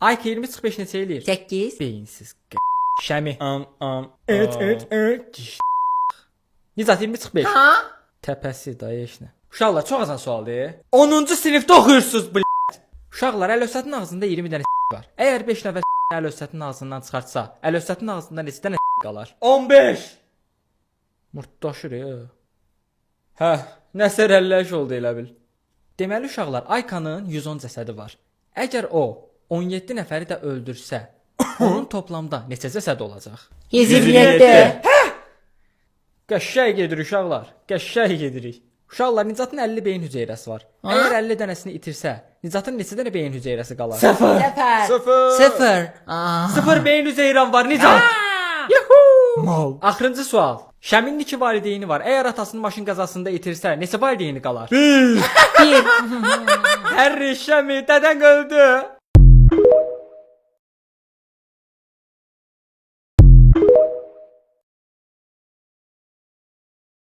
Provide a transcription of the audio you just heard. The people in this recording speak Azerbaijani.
Ayk 20-45 neçə eləyir? 8. Beyinsiz Şəmi. Nicat 20-45. Ha? Təpəsi dayı eşnə. Uşaqlar çox asan sualdır. 10-cu sinifdə oxuyursunuz bu. Uşaqlar Əlövsətin ağzında 20 dənə var. Əgər 5 nəfər Əlövsətin ağzından çıxartsa, Əlövsətin ağzında neçə dənə qalar? 15. Murtdaşır ya. Hə, nəsə rəlləş oldu elə bil. Deməli uşaqlar, Aykanın 110 cəsədi var. Əgər o 17 nəfəri də öldürsə, onun toplamda neçə cəsəd olacaq? 127. Qəşəng gedir uşaqlar. Qəşəng gedirik. Uşaqlar, Nicatın 50 beyin hüceyrəsi var. Əgər 50 dənəsini itirsə, Nicatın neçə dənə beyin hüceyrəsi qalar? 0. 0. 0 beyin hüceyrən var Nicat. Yuhu! Mal. Axırıncı sual. Şəminin 2 valideyni var. Əgər atasını maşın qəzasında itirsə, neçə valideyni qalar? 1. Hər Şəmi dədən öldü.